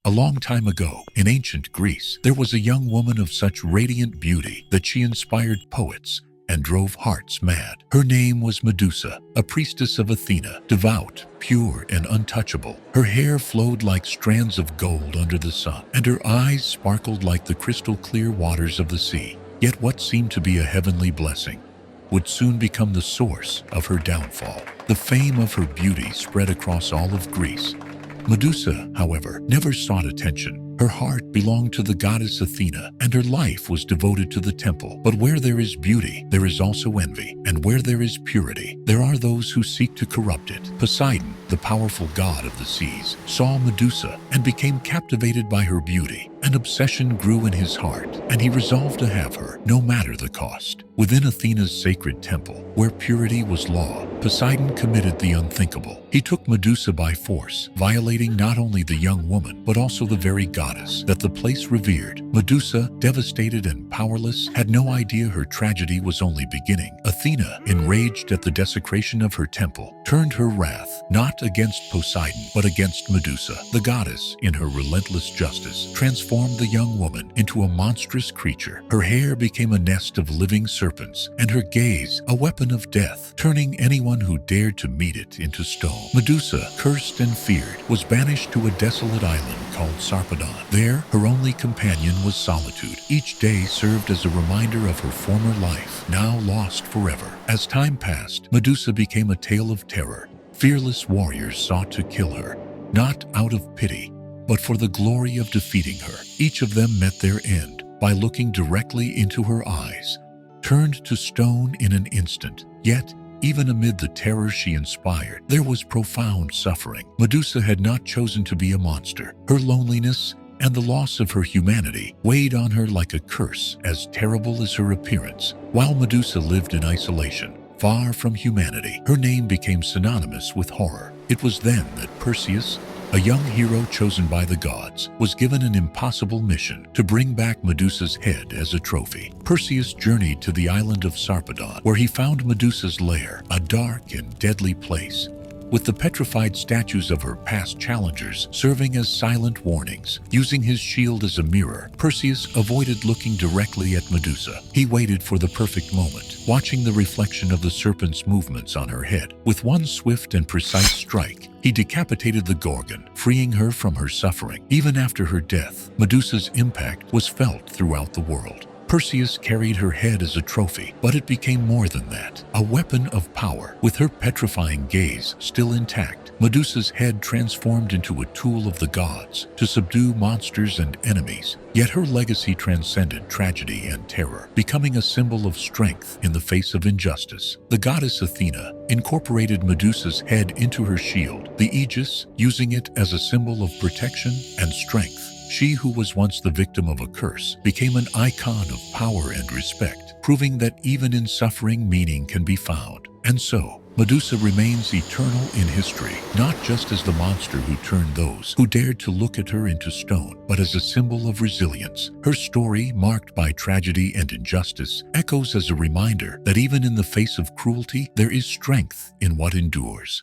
A long time ago, in ancient Greece, there was a young woman of such radiant beauty that she inspired poets and drove hearts mad. Her name was Medusa, a priestess of Athena, devout, pure, and untouchable. Her hair flowed like strands of gold under the sun, and her eyes sparkled like the crystal-clear waters of the sea. Yet what seemed to be a heavenly blessing would soon become the source of her downfall. The fame of her beauty spread across all of Greece. Medusa, however, never sought attention. Her heart belonged to the goddess Athena, and her life was devoted to the temple. But where there is beauty, there is also envy, and where there is purity, there are those who seek to corrupt it. Poseidon, the powerful god of the seas, saw Medusa and became captivated by her beauty. An obsession grew in his heart, and he resolved to have her, no matter the cost. Within Athena's sacred temple, where purity was law, Poseidon committed the unthinkable. He took Medusa by force, violating not only the young woman, but also the very goddess that the place revered. Medusa, devastated and powerless, had no idea her tragedy was only beginning. Athena, enraged at the desecration of her temple, turned her wrath not against Poseidon, but against Medusa. The goddess, in her relentless justice, transformed the young woman into a monstrous creature. Her hair became a nest of living serpents, and her gaze a weapon of death, turning anyone who dared to meet it into stone. Medusa, cursed and feared, was banished to a desolate island called Sarpedon. There, her only companion was solitude. Each day served as a reminder of her former life, now lost forever. As time passed, Medusa became a tale of terror. Fearless warriors sought to kill her, not out of pity, but for the glory of defeating her. Each of them met their end by looking directly into her eyes, turned to stone in an instant. Yet, even amid the terror she inspired, there was profound suffering. Medusa had not chosen to be a monster. Her loneliness and the loss of her humanity weighed on her like a curse, as terrible as her appearance. While Medusa lived in isolation, far from humanity, her name became synonymous with horror. It was then that Perseus, a young hero chosen by the gods, was given an impossible mission to bring back Medusa's head as a trophy. Perseus journeyed to the island of Sarpedon, where he found Medusa's lair, a dark and deadly place, with the petrified statues of her past challengers serving as silent warnings. Using his shield as a mirror, Perseus avoided looking directly at Medusa. He waited for the perfect moment, watching the reflection of the serpent's movements on her head. With one swift and precise strike, he decapitated the Gorgon, freeing her from her suffering. Even after her death, Medusa's impact was felt throughout the world. Perseus carried her head as a trophy, but it became more than that, a weapon of power. With her petrifying gaze still intact, Medusa's head transformed into a tool of the gods to subdue monsters and enemies. Yet her legacy transcended tragedy and terror, becoming a symbol of strength in the face of injustice. The goddess Athena incorporated Medusa's head into her shield, the aegis, using it as a symbol of protection and strength. She who was once the victim of a curse became an icon of power and respect, proving that even in suffering meaning can be found. And so, Medusa remains eternal in history, not just as the monster who turned those who dared to look at her into stone, but as a symbol of resilience. Her story, marked by tragedy and injustice, echoes as a reminder that even in the face of cruelty, there is strength in what endures.